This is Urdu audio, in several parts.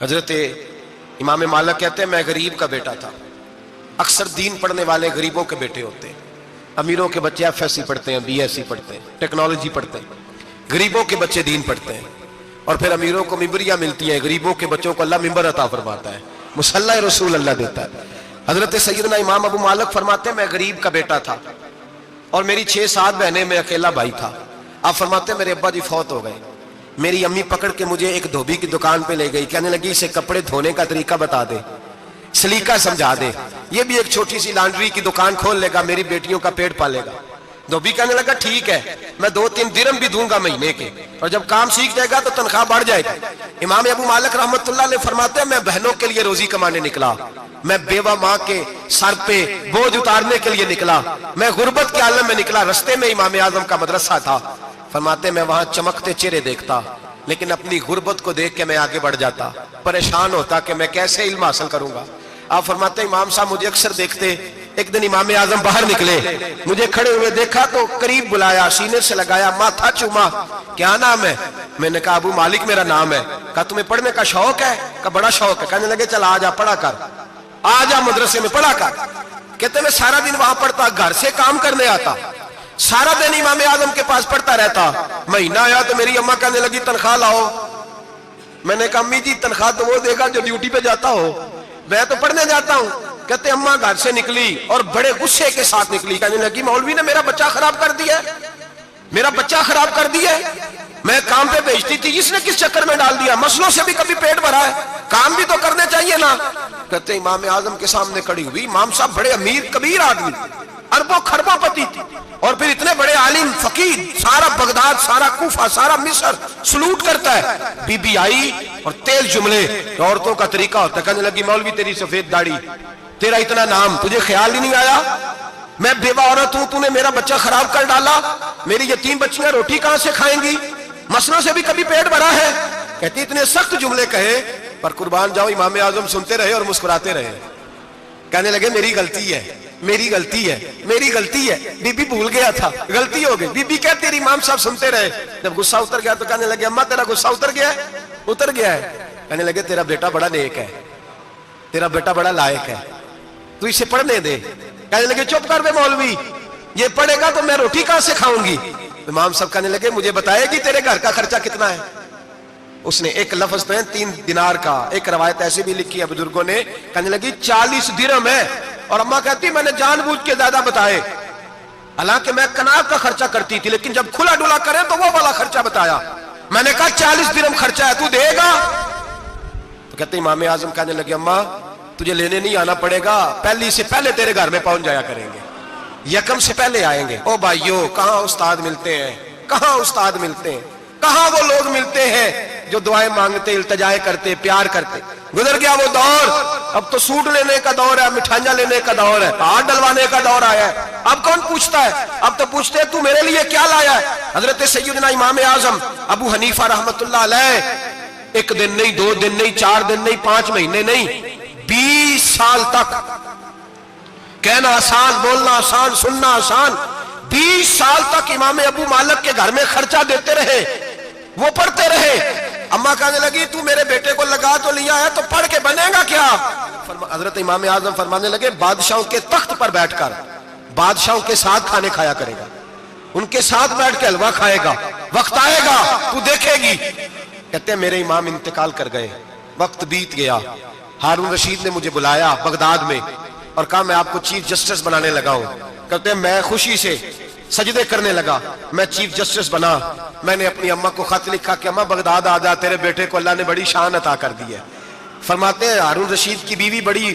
حضرت امام مالک کہتے ہیں میں غریب کا بیٹا تھا۔ اکثر دین پڑھنے والے غریبوں کے بیٹے ہوتے ہیں۔ امیروں کے بچے ایف ایس سی پڑھتے ہیں، بی ایس سی پڑھتے ہیں، ٹیکنالوجی پڑھتے ہیں۔ غریبوں کے بچے دین پڑھتے ہیں، اور پھر امیروں کو ممبریاں ملتی ہیں، غریبوں کے بچوں کو اللہ ممبر عطا فرماتا ہے، مصلی رسول اللہ دیتا ہے۔ حضرت سیدنا امام ابو مالک فرماتے ہیں میں غریب کا بیٹا تھا اور میری 6-7 بہنیں، میں اکیلا بھائی تھا۔ آپ فرماتے ہیں میرے ابا جی فوت ہو گئے۔ میری امی پکڑ کے مجھے ایک دھوبی کی دکان پہ لے گئی، کہنے لگی اسے کپڑے دھونے کا طریقہ بتا دے، سلیقہ سمجھا دے، یہ بھی ایک چھوٹی سی لانڈری کی دکان کھول لے گا، میری بیٹیوں کا پیٹ پالے گا۔ دھوبی کہنے لگا ٹھیک ہے، میں 2-3 درہم بھی دوں گا مہینے کے، اور جب کام سیکھ جائے گا تو تنخواہ بڑھ جائے گا۔ امام ابو مالک رحمت اللہ علیہ فرماتے ہیں میں بہنوں کے لیے روزی کمانے نکلا، میں بیوہ ماں کے سر پہ بوجھ اتارنے کے لیے نکلا، میں غربت کے عالم میں نکلا۔ رستے میں امام اعظم کا مدرسہ تھا، فرماتے میں وہاں چمکتے چہرے دیکھتا، لیکن اپنی غربت کو دیکھ کے میں آگے بڑھ جاتا، پریشان ہوتا کہ میں کیسے علم حاصل کروں گا۔ آپ فرماتے امام صاحب مجھے اکثر دیکھتے، ایک دن امام اعظم باہر نکلے، مجھے کھڑے ہوئے دیکھا تو قریب بلایا، سینے سے لگایا، ماتھا چوما، کیا نام ہے؟ میں نے کہا ابو مالک میرا نام ہے۔ کہا تمہیں پڑھنے کا شوق ہے؟ کہا بڑا شوق ہے۔ کہنے لگے چل آ جا پڑھا کر، آ جا مدرسے میں پڑھا کر۔ کہتے میں سارا دن وہاں پڑھتا، گھر سے کام کرنے آتا، سارا دن امام اعظم کے پاس پڑھتا رہتا۔ مہینہ آیا تو میری اماں کہنے لگی تنخواہ لاؤ۔ میں نے کہا امی جی تنخواہ تو وہ دے گا جو ڈیوٹی پہ جاتا ہو، میں تو پڑھنے جاتا ہوں۔ کہتے اماں گھر سے نکلی اور بڑے غصے کے ساتھ نکلی، کہنے لگی مولوی نے میرا بچہ خراب کر دیا، میرا بچہ خراب کر دیا، میں کام پہ بھیجتی تھی، اس نے کس چکر میں ڈال دیا، مسلوں سے بھی کبھی پیٹ بھرا ہے، کام بھی تو کرنے چاہیے نا۔ کہتے امام اعظم کے سامنے کھڑی ہوئی، امام صاحب بڑے امیر کبیر آدمی، اربوں خربوں پتی تھی، اور پھر اتنے بڑے عالم فقیر، سارا بغداد، سارا کوفہ، سارا مصر سلوٹ کرتا ہے۔ بی بی آئی اور تیل جملے عورتوں کا طریقہ ہوتا ہے، کہنے لگی مولوی تیری سفید داڑھی، تیرا اتنا نام، تجھے خیال ہی نہیں آیا؟ میں بیوہ عورت ہوں، تو نے میرا بچہ خراب کر ڈالا، میری یتیم بچیاں روٹی کہاں سے کھائیں گی، مسلوں سے بھی کبھی پیٹ بھرا ہے؟ کہتی اتنے سخت جملے کہے، پر قربان جاؤ امام اعظم سنتے رہے اور مسکراتے رہے۔ کہنے لگے میری غلطی ہے، میری غلطی ہے، میری غلطی ہے، بی بی بھول گیا تھا، غلطی ہو گئی۔ بی بی کہتے تیری امام صاحب سنتے رہے، جب غصہ اتر گیا تو کہنے لگے اماں تیرا غصہ اتر گیا ہے؟ اتر گیا ہے۔ کہنے لگے تیرا بیٹا بڑا نیک ہے، تیرا بیٹا بڑا لائق ہے، تو اسے پڑھنے دے۔ کہنے لگے چپ کر بے مولوی، یہ پڑھے گا تو میں روٹی کہاں سے کھاؤں گی؟ امام صاحب کہنے لگے مجھے بتائے گی تیرے گھر کا خرچہ کتنا ہے؟ اس نے ایک لفظ پہ 3 دینار کا، ایک روایت ایسی بھی لکھی ہے بزرگوں نے، کہنے لگی 40 درہم ہے، اور اماں کہتی میں نے جان بوجھ کے زیادہ بتائے، حالانکہ میں کناب کا خرچہ کرتی تھی، لیکن جب کھلا ڈولا کرے تو وہ والا خرچہ بتایا۔ میں نے کہا 40 درہم خرچہ ہے، تو دے گا؟ تو کہتے امام اعظم کہنے لگے اماں تجھے لینے نہیں آنا پڑے گا، پہلی سے پہلے تیرے گھر میں پہنچ جایا کریں گے، یکم سے پہلے آئیں گے۔ او بھائیو کہاں استاد ملتے ہیں، کہاں استاد ملتے ہیں، کہاں وہ لوگ ملتے ہیں جو دعائیں مانگتے، التجائے کرتے، پیار کرتے۔ گزر گیا وہ دور، اب تو سوٹ لینے کا دور ہے، مٹھائیاں لینے کا دور ہے، ہاتھ ڈلوانے کا دور آیا ہے۔ اب کون پوچھتا ہے؟ اب تو پوچھتے تو میرے لیے کیا لایا ہے؟ حضرت سیدنا امام اعظم ابو حنیفہ رحمت اللہ علیہ 1 دن نہیں، 2 دن نہیں، 4 دن نہیں، 5 مہینے نہیں، 20 سال تک، کہنا آسان، بولنا آسان، سننا آسان، 20 سال تک امام ابو مالک کے گھر میں خرچہ دیتے رہے، وہ پڑھتے رہے۔ اماں کہنے لگی تو میرے بیٹے کو لگا تو لیا ہے تو پڑھ کے بنے گا کیا؟ حضرت امام اعظم فرمانے لگے بادشاہوں کے تخت پر بیٹھ کر بادشاہوں کے ساتھ کھانے کھایا کرے گا، ان کے ساتھ بیٹھ کے حلوہ کھائے گا، وقت آئے گا تو دیکھے گی۔ کہتے ہیں میرے امام انتقال کر گئے، وقت بیت گیا، ہارون رشید نے مجھے بلایا بغداد میں اور کہا میں آپ کو چیف جسٹس بنانے لگا ہوں۔ کہتے ہیں میں خوشی سے سجدے کرنے لگا، میں چیف جسٹس بنا۔ میں نے اپنی اماں کو خط لکھا کہ اماں بغداد آ جا، تیرے بیٹے کو اللہ نے بڑی شان عطا کر دی ہے۔ فرماتے ہیں ہارون رشید کی بیوی بڑی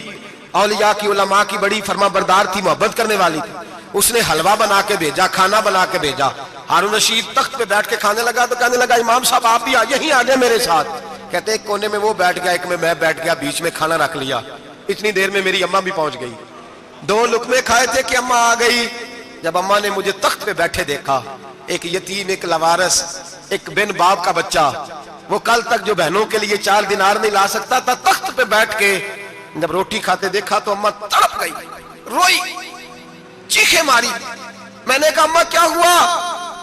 اولیاء کی، علماء کی بڑی فرما بردار تھی، محبت کرنے والی تھی، اس نے حلوہ بنا کے بھیجا، کھانا بنا کے بھیجا۔ ہارون رشید تخت پہ بیٹھ کے کھانے لگا تو کہنے لگا امام صاحب آپ بھی یہیں آ جائیں میرے ساتھ۔ کہتے ایک کونے میں وہ بیٹھ گیا، ایک میں بیٹھ گیا، بیچ میں کھانا رکھ لیا۔ اتنی دیر میں میری اماں بھی پہنچ گئی، 2 لقمے کھائے تھے کہ اماں آ گئی۔ جب اماں نے مجھے تخت پہ بیٹھے دیکھا، ایک یتیم، ایک لوارث، ایک بن باپ کا بچہ، وہ کل تک جو بہنوں کے لیے 4 دینار نہیں لا سکتا تھا، تخت پہ بیٹھ کے جب روٹی کھاتے دیکھا تو اماں تڑپ گئی، روئی، چیخیں ماری۔ میں نے کہا اماں کیا ہوا؟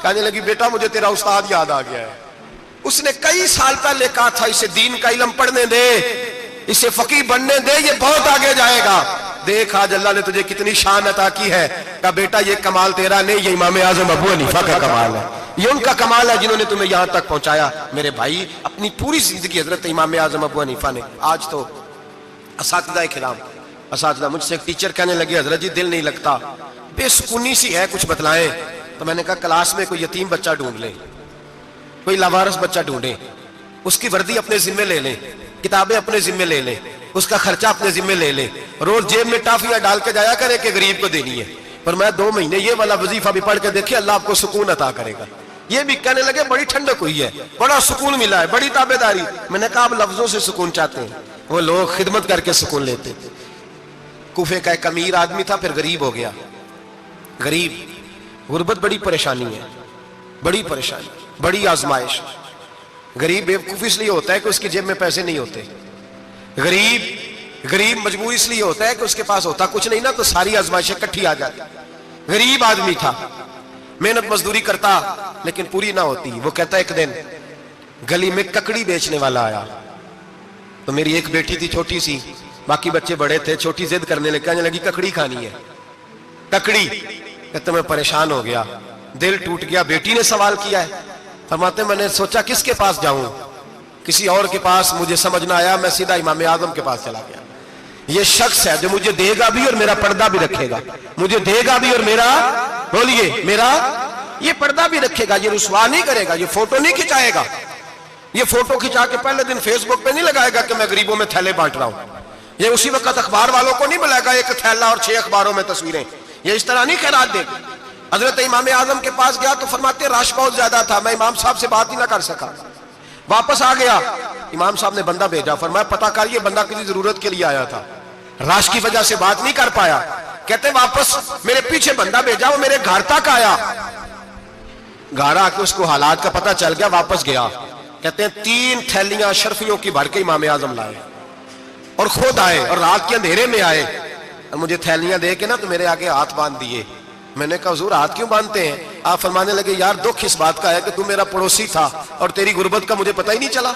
کہنے لگی بیٹا مجھے تیرا استاد یاد آ گیا ہے، اس نے کئی سال پہلے کہا تھا اسے دین کا علم پڑھنے دے، اسے فقیہ بننے دے، یہ بہت آگے جائے گا۔ دیکھ آج اللہ نے تجھے کتنی شان عطا کی ہے۔ کہا بیٹا یہ کمال تیرا نہیں، یہ امام اعظم ابو حنیفہ کا کمال ہے، یہ ان کا کمال ہے جنہوں نے تمہیں یہاں تک پہنچایا۔ میرے بھائی اپنی پوری زندگی حضرت امام اعظم ابو حنیفہ نے، آج تو اساتذہ کرام، اساتذہ مجھ سے ایک ٹیچر کہنے لگے حضرت جی دل نہیں لگتا، بے سکونی سی ہے، کچھ بتلائیں۔ تو میں نے کہا کلاس میں کوئی یتیم بچہ ڈھونڈ لیں، کوئی لاوارث بچہ ڈھونڈیں، اس کی وردی اپنے ذمہ لے لیں، کتابیں اپنے ذمہ لے لیں، اس کا خرچہ اپنے ذمہ لے لیں، روز جیب میں ٹافیاں ڈال کے جایا کرے کہ غریب کو دینی ہے۔ پر میں 2 مہینے یہ والا وظیفہ بھی پڑھ کے دیکھیں، اللہ آپ کو سکون عطا کرے گا۔ یہ بھی کہنے لگے بڑی ٹھنڈک ہوئی ہے، بڑا سکون ملا ہے، بڑی تابعداری۔ میں نے کہا آپ لفظوں سے سکون چاہتے ہیں، وہ لوگ خدمت کر کے سکون لیتے۔ کوفے کا ایک امیر آدمی تھا، پھر غریب ہو گیا۔ غریب، غربت بڑی پریشانی ہے، بڑی پریشانی، بڑی آزمائش۔ غریب بیوقوف اس لیے ہوتا ہے کہ اس کی جیب میں پیسے نہیں ہوتے۔ غریب مجبور اس لیے ہوتا ہے کہ اس کے پاس ہوتا کچھ نہیں نا، تو ساری آزمائشیں کٹھی آ جاتی۔ غریب آدمی تھا، محنت مزدوری کرتا لیکن پوری نہ ہوتی۔ وہ کہتا ایک دن گلی میں ککڑی بیچنے والا آیا، تو میری ایک بیٹی تھی چھوٹی سی، باقی بچے بڑے تھے، چھوٹی ضد کرنے لگی، کہنے لگی ککڑی کھانی ہے، ککڑی۔ کہتا میں پریشان ہو گیا، دل ٹوٹ گیا، بیٹی نے سوال کیا ہے۔ فرماتے میں نے سوچا کس کے پاس جاؤں، کسی اور کے پاس مجھے سمجھ نہ آیا، میں سیدھا امام اعظم کے پاس چلا گیا۔ یہ شخص ہے جو مجھے دے گا بھی اور میرا پردہ بھی رکھے گا، مجھے دے گا بھی اور میرا، بولیے، میرا یہ پردہ بھی رکھے گا، یہ رسوا نہیں کرے گا، یہ فوٹو نہیں کھچائے گا، یہ فوٹو کھچا کے پہلے دن فیس بک پہ نہیں لگائے گا کہ میں غریبوں میں تھیلے بانٹ رہا ہوں، یہ اسی وقت اخبار والوں کو نہیں بلائے گا ایک تھیلا اور 6 اخباروں میں تصویریں، یہ اس طرح نہیں خیرات دے گا۔ حضرت امام اعظم کے پاس گیا تو فرماتے رش بہت زیادہ تھا، میں امام صاحب سے بات ہی نہ کر سکا، واپس آ گیا۔ امام صاحب نے بندہ بھیجا، فرمایا پتہ کر یہ بندہ کسی ضرورت کے لیے آیا تھا، رش کی وجہ سے بات نہیں کر پایا۔ کہتے واپس میرے پیچھے بندہ بھیجا، وہ میرے گھر تک آیا، گھر آ کے اس کو حالات کا پتہ چل گیا، واپس گیا۔ کہتے ہیں 3 تھیلیاں اشرفیوں کی بھر کے امام اعظم لائے اور خود آئے اور رات کے اندھیرے میں آئے اور مجھے تھیلیاں دے کے نا تو میرے آگے ہاتھ باندھ دیے۔ میں نے کہا حضور ہاتھ کیوں باندھتے ہیں؟ آپ فرمانے لگے یار دکھ اس بات کا ہے کہ تو میرا پڑوسی تھا اور تیری غربت کا مجھے پتہ ہی نہیں چلا،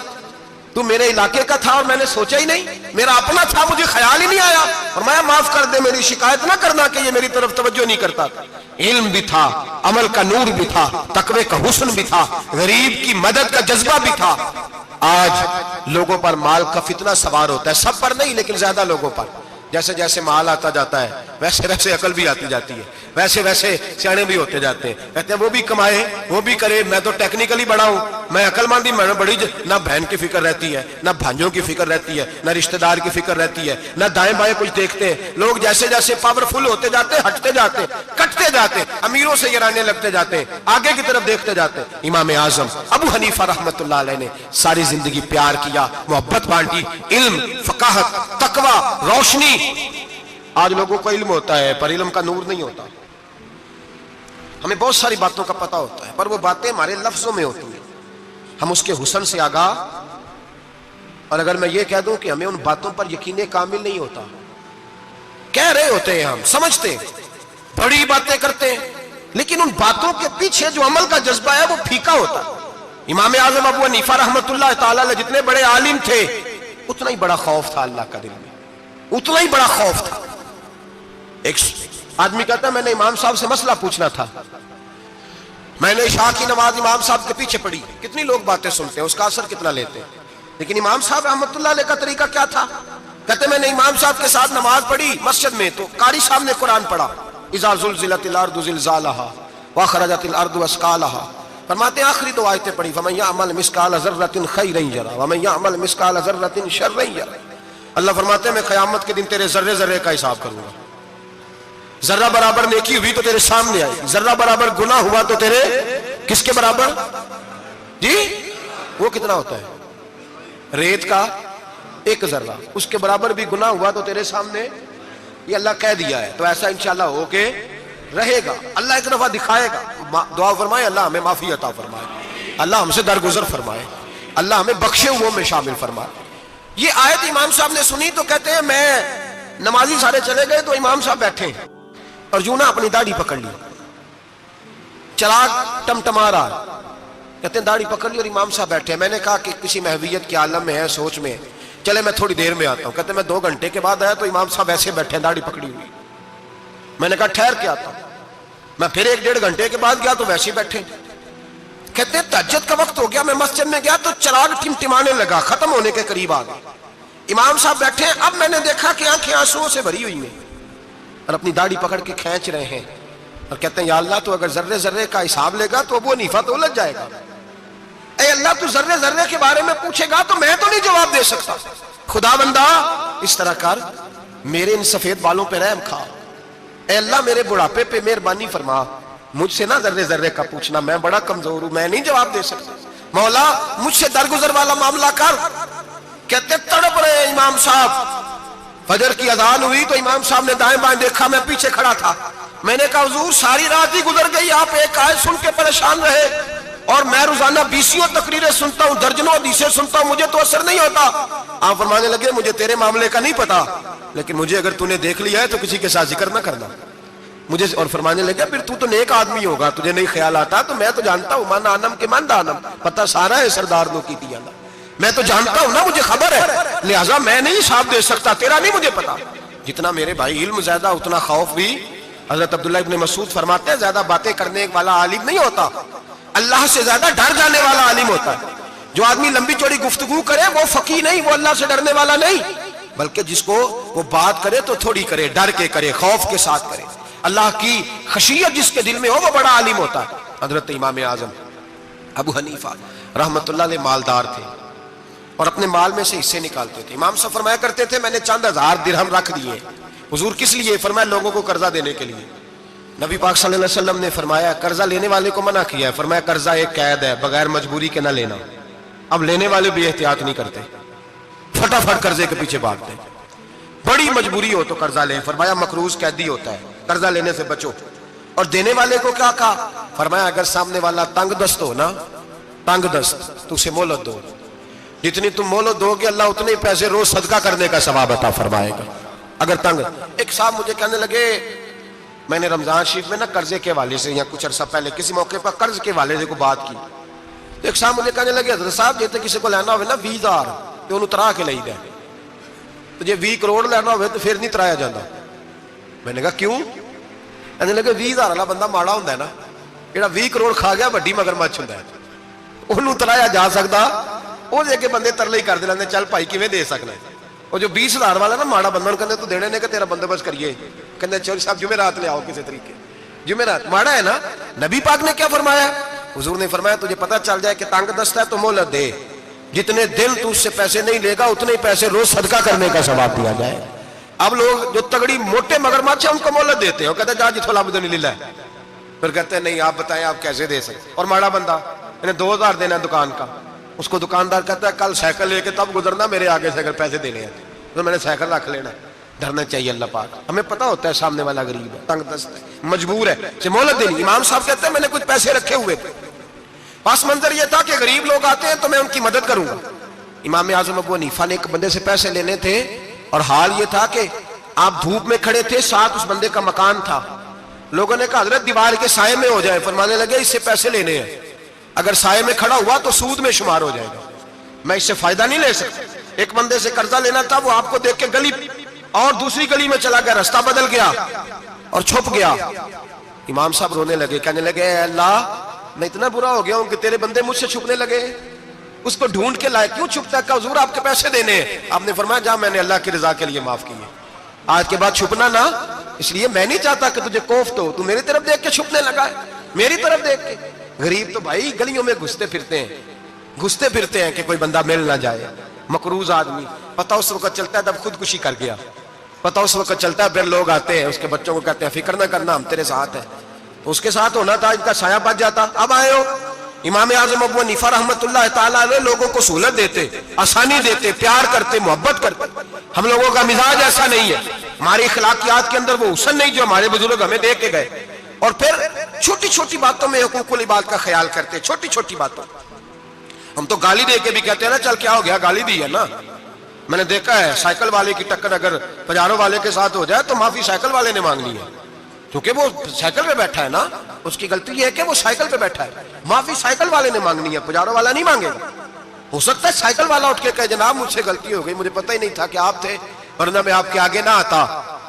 تو میرے علاقے کا تھا اور میں نے سوچا ہی نہیں، میرا اپنا تھا مجھے خیال ہی نہیں آیا، فرمایا معاف کر دے، میری شکایت نہ کرنا کہ یہ میری طرف توجہ نہیں کرتا تھا۔ علم بھی تھا، عمل کا نور بھی تھا، تقوی کا حسن بھی تھا، غریب کی مدد کا جذبہ بھی تھا۔ آج لوگوں پر مال کا فتنہ سوار ہوتا ہے، سب پر نہیں لیکن زیادہ لوگوں پر۔ جیسے جیسے مال آتا جاتا ہے ویسے ویسے عقل بھی آتی جاتی ہے، ویسے ویسے سیانے بھی ہوتے جاتے ہیں۔ کہتے ہیں وہ بھی کمائے وہ بھی کرے، میں تو ٹیکنیکلی بڑا ہوں، میں عقل مندی میں بڑی، نہ بہن کی فکر رہتی ہے، نہ بھانجوں کی فکر رہتی ہے، نہ رشتہ دار کی فکر رہتی ہے، نہ دائیں بائیں کچھ دیکھتے ہیں۔ لوگ جیسے جیسے پاورفل ہوتے جاتے ہیں، ہٹتے جاتے ہیں، کٹتے جاتے ہیں، امیروں سے یرانے لگتے جاتے ہیں، آگے کی طرف دیکھتے جاتے ہیں۔ امام اعظم ابو حنیفہ رحمۃ اللہ علیہ نے ساری زندگی پیار کیا، محبت بانٹی، علم، فقاہت، تقوی، روشنی۔ آج لوگوں کو علم ہوتا ہے پر علم کا نور نہیں ہوتا، ہمیں بہت ساری باتوں کا پتہ ہوتا ہے پر وہ باتیں ہمارے لفظوں میں ہوتی ہیں، ہم اس کے حسن سے آگاہ۔ اور اگر میں یہ کہہ دوں کہ ہمیں ان باتوں پر یقین کامل نہیں ہوتا، کہہ رہے ہوتے ہیں، ہم سمجھتے ہیں، بڑی باتیں کرتے ہیں، لیکن ان باتوں کے پیچھے جو عمل کا جذبہ ہے وہ پھیکا ہوتا ہے۔ امام اعظم ابو حنیفہ رحمۃ اللہ تعالی علیہ جتنے بڑے عالم تھے اتنا ہی بڑا خوف تھا اللہ کا دل میں، اتنا ہی بڑا خوف تھا۔ ایک آدمی کہتا ہے میں نے امام صاحب سے مسئلہ پوچھنا تھا، میں نے عشاء کی نماز امام صاحب کے پیچھے پڑھی، کتنی لوگ باتیں سنتے ہیں، اس کا اثر کتنا لیتے ہیں، لیکن امام صاحب رحمۃ اللہ علیہ کا طریقہ کیا تھا؟ کہتے میں نے امام صاحب کے ساتھ نماز پڑھی مسجد میں، تو قاری صاحب نے قرآن پڑھا، اذا زلزلت الارض زلزالها واخرجت الارض اثقالها، فرماتے ہیں آخری 2 آیتیں پڑھی، فمن يعمل مثقال ذرة خيرا يره ومن يعمل مثقال ذرة شرا يره۔ اللہ فرماتے ہیں میں قیامت کے دن تیرے ذرے ذرے کا حساب کروں گا، ذرہ برابر نیکی ہوئی تو تیرے سامنے آئی، ذرہ برابر گناہ ہوا تو تیرے کس کے برابر؟ جی وہ کتنا ہوتا ہے؟ ریت کا 1 ذرہ، اس کے برابر بھی گناہ ہوا تو تیرے سامنے، یہ اللہ کہہ دیا ہے، تو ایسا انشاءاللہ ہو کے رہے گا۔ اللہ ایک دفعہ دکھائے گا، دعا فرمائے اللہ ہمیں معافی عطا فرمائے، اللہ ہم سے درگزر فرمائے، اللہ ہمیں بخشے ہوئے میں شامل فرمائے۔ یہ آیت امام صاحب نے سنی تو کہتے ہیں میں نمازی سارے چلے گئے تو امام صاحب بیٹھے اور یوں نہ اپنی داڑھی پکڑ لی، چراغ ٹمٹما رہا، کہتے ہیں داڑھی پکڑ لی اور امام صاحب بیٹھے ہیں. میں نے کہا کہ کسی محویت کے عالم میں ہے, سوچ میں, چلے میں تھوڑی دیر میں آتا ہوں. کہتے ہیں میں 2 گھنٹے کے بعد آیا تو امام صاحب ایسے بیٹھے ہیں داڑھی پکڑی ہوئی. میں نے کہا ٹھہر کے آتا ہوں. میں پھر 1-1.5 گھنٹے کے بعد گیا تو ویسے ہی بیٹھے. کہتے ہیں تہجد کا وقت ہو گیا, میں مسجد میں گیا تو چراغ ٹمٹمانے لگا, ختم ہونے کے قریب آ گیا. امام صاحب بیٹھے ہیں. اب میں نے دیکھا کہ آنکھیں آنسوؤں سے بھری ہوئی ہیں اور اپنی داڑھی پکڑ کے کھینچ رہے ہیں اور کہتے ہیں یا اللہ تو اگر ذرے ذرے کا حساب لے گا تو ابو حنیفہ تو الجھ جائے گا. اے اللہ تو ذرے ذرے کے بارے میں پوچھے گا تو میں تو نہیں جواب دے سکتا. خدا بندہ اس طرح کر, میرے ان سفید بالوں پہ رحم کھا. اے اللہ میرے بڑھاپے پہ مہربانی فرما, مجھ سے نہ ذرے ذرے کا پوچھنا, میں بڑا کمزور ہوں, میں نہیں جواب دے سکتا. مولا مجھ سے درگزر والا معاملہ کر. کہتے تڑپ رہے ہیں امام صاحب. فجر کی اذان ہوئی تو امام صاحب نے دائیں بائیں دیکھا, میں پیچھے کھڑا تھا. میں نے کہا حضور ساری رات ہی گزر گئی, آپ ایک آیت سن کے پریشان رہے اور میں روزانہ 20 تقریریں سنتا ہوں, درجنوں حدیثیں سنتا ہوں, مجھے تو اثر نہیں ہوتا. آپ فرمانے لگے مجھے تیرے معاملے کا نہیں پتا, لیکن مجھے اگر تو نے دیکھ لیا ہے تو کسی کے ساتھ ذکر نہ کرنا مجھے. اور فرمانے لگے پھر تو نیک آدمی ہوگا, تجھے نہیں خیال آتا, تو میں تو جانتا ہوں من آنم کے من دانم, پتہ سارا ہے سردار نو کی دیا نا, میں تو جانتا ہوں نا, مجھے خبر ہے, لہٰذا میں نہیں حساب دے سکتا, تیرا نہیں مجھے پتا. جتنا میرے بھائی علم زیادہ اتنا خوف بھی. حضرت عبداللہ ابن مسعود فرماتے ہیں زیادہ باتیں کرنے والا عالم نہیں ہوتا, اللہ سے زیادہ ڈر جانے والا عالم ہوتا ہے. جو آدمی لمبی چوڑی گفتگو کرے وہ فقیہ نہیں, وہ اللہ سے ڈرنے والا نہیں, بلکہ جس کو وہ بات کرے تو تھوڑی کرے, ڈر کے کرے, خوف کے ساتھ کرے. اللہ کی خشیت جس کے دل میں ہو وہ بڑا عالم ہوتا ہے. حضرت امام اعظم ابو حنیفہ رحمت اللہ علیہ مالدار تھے اور اپنے مال میں سے حصے نکالتے تھے. امام صاحب فرمایا کرتے تھے میں نے چند 1000 درہم رکھ دیے. حضور کس لیے؟ فرمایا لوگوں کو قرضہ دینے کے لیے. نبی پاک صلی اللہ علیہ وسلم نے فرمایا قرضہ لینے والے کو منع کیا ہے, فرمایا قرضہ ایک قید ہے, بغیر مجبوری کے نہ لینا. اب لینے والے بھی احتیاط نہیں کرتے, فٹافٹ قرضے کے پیچھے بھاگتے. بڑی مجبوری ہو تو قرضہ لیں, فرمایا مقروض قیدی ہوتا ہے, قرضہ لینے سے بچو. اور دینے والے کو کیا کہا؟ فرمایا اگر سامنے والا تنگ دست ہو نا, تنگ دست, تو اسے مہلت دو. جتنی تم مہلت دو گے اللہ اتنے پیسے روز صدقہ کرنے کا ثواب عطا فرمائے گا. اگر تنگ. ایک صاحب مجھے کہنے لگے, میں نے رمضان شریف میں نا قرضے کے والے سے یا کچھ عرصہ پہلے کسی موقع پر قرض کے والے سے کو بات کی. ایک صاحب مجھے کہنے لگے حضرت صاحب جیسے کسی کو لینا ہوئے نا 20,000 تو انہوں ترا کے لئی دے, تو جی 20 کروڑ لینا ہوئے تو پھر نہیں ترایا جاتا. میں نے کہا کیوں؟ کہنے لگے 20,000 والا بندہ ماڑا ہوتا ہے نا, جہاں 20 کروڑ کھا گیا وڈی مگرمچھ ہوتا ہے, انہوں ترایا جا سکتا, وہ دے کے بندے ترلے ہی کر دے, چل بھائی کیویں دے سکنا ہے. وہ جو 20,000 والا نا ماڑا بندہ کہتے تو دینے نے کہ تیرا بندوبست کریے, کہتے چل صاحب جمعرات لے آؤ کسی طریقے, جمعرات ماڑا ہے نا. نبی پاک نے کیا فرمایا؟ حضور نے فرمایا تجھے پتہ چل جائے کہ تنگ دست ہے تو مہلت دے, جتنے دن تو اس سے پیسے نہیں لے گا اتنے ہی پیسے روز صدقہ کرنے کا ثواب دیا جائے. اب لوگ جو تگڑی موٹے مگرمچھ ہیں ان کو مہلت دیتے ہیں, وہ کہتے ہیں جا جتھو لب نہیں لے, پھر کہتے ہیں نہیں آپ بتائیں آپ کیسے دے سکتے. اور ماڑا بندہ انہیں 2,000 دینا دکان کا, اس کو دکاندار کہتا ہے کل سائیکل لے کے تب گزرنا, میرے آگے سے اگر پیسے دینے ہیں تو میں نے سائیکل رکھ لینا. ڈرنا چاہیے اللہ پاک, ہمیں پتہ ہوتا ہے سامنے والا غریب ہے, تنگ دست ہے, مجبور ہے, اسے مہلت دینی. امام صاحب کہتے ہیں میں نے کچھ پیسے رکھے ہوئے تھے, پس منظر یہ تھا کہ غریب لوگ آتے ہیں تو میں ان کی مدد کروں گا. امام اعظم ابو حنیفہ نے ایک بندے سے پیسے لینے تھے اور حال یہ تھا کہ آپ دھوپ میں کھڑے تھے, ساتھ اس بندے کا مکان تھا. لوگوں نے کہا حضرت دیوار کے سائے میں ہو جائے. فرمانے لگے اس سے پیسے لینے ہیں, اگر سائے میں کھڑا ہوا تو سود میں شمار ہو جائے گا, میں اس سے فائدہ نہیں لے سکتا. ایک بندے سے قرضہ لینا تھا, وہ آپ کو دیکھ کے گلی اور دوسری گلی میں چلا گیا, رستہ بدل گیا اور چھپ گیا. امام صاحب رونے لگے, کہنے لگے اے اللہ میں اتنا برا ہو گیا ہوں کہ تیرے بندے مجھ سے چھپنے لگے, اس کو ڈھونڈ کے لائے, کیوں چھپتا ہے؟ کہ حضور آپ کے پیسے دینے ہیں. آپ نے فرمایا جا میں نے اللہ کی رضا کے لیے معاف کیے, آج کے بعد چھپنا نہ, اس لیے میں نہیں چاہتا کہ تجھے کوفت ہو, تو میری طرف دیکھ کے چھپنے لگا ہے, میری طرف دیکھ کے. غریب تو بھائی گلیوں میں گھستے پھرتے ہیں کہ کوئی بندہ مل نہ جائے. مقروض آدمی پتہ اس وقت چلتا ہے جب خودکشی کر گیا, پتہ اس وقت چلتا ہے پھر لوگ آتے ہیں اس کے بچوں کو کہتے ہیں فکر نہ کرنا ہم تیرے ساتھ ہیں, تو اس کے ساتھ ہونا تھا, ان کا سایہ بچ جاتا. اب آئے ہو امام اعظم ابو حنیفہ رحمت اللہ تعالیٰ علیہ لوگوں کو سہولت دیتے, آسانی دیتے, پیار کرتے, محبت کرتے. ہم لوگوں کا مزاج ایسا نہیں ہے, ہماری اخلاقیات کے اندر وہ حسن نہیں جو ہمارے بزرگ ہمیں دے کے گئے. اور پھر چھوٹی چھوٹی باتوں میں حقوق العباد کا خیال کرتے, چھوٹی چھوٹی باتوں. ہم تو گالی دے کے بھی کہتے ہیں نا چل کیا ہو گیا, گالی دی ہے نا. میں نے دیکھا ہے سائیکل والے کی ٹکر اگر پجارو والے کے ساتھ ہو جائے تو معافی سائیکل والے نے مانگنی ہے, کیونکہ وہ سائیکل پہ بیٹھا ہے نا, اس کی غلطی یہ ہے کہ وہ سائیکل پہ بیٹھا ہے، معافی سائیکل والے نے مانگنی ہے، پجاروں والا نہیں مانگے گا۔ ہو سکتا ہے سائیکل والا اٹھ کے کہے جناب مجھ سے غلطی ہو گئی، مجھے پتہ ہی نہیں تھا کہ آپ تھے، ورنہ میں آپ کے آگے نہ آتا۔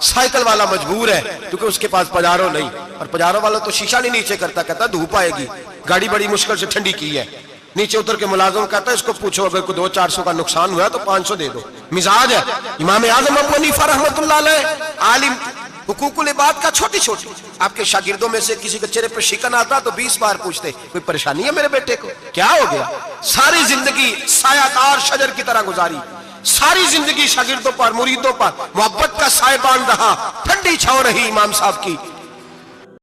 سائیکل والا مجبور ہے کیونکہ اس کے پاس پجارو نہیں، اور پجاروں والا تو شیشہ نہیں نیچے کرتا، کہتا دھوپ آئے گی، گاڑی بڑی مشکل سے ٹھنڈی کی ہے، نیچے اتر کے ملازم کہتا ہے اس کو پوچھو اگر کوئی 200-400 کا نقصان ہوا تو 500 دے دو۔ مزاج ہے امام اعظم ابو حنیفہ رحمۃ اللہ علیہ، عالم، حقوق العباد کا چھوٹی چھوٹی، آپ کے شاگردوں میں سے کسی کے چہرے پر شکن آتا تو 20 بار پوچھتے کوئی پریشانی ہے میرے بیٹے کو، کیا ہو گیا؟ ساری زندگی سایہ دار شجر کی طرح گزاری، ساری زندگی شاگردوں پر، مریدوں پر محبت کا سائبان رہا، ٹھنڈی چھاؤں رہی امام صاحب کی۔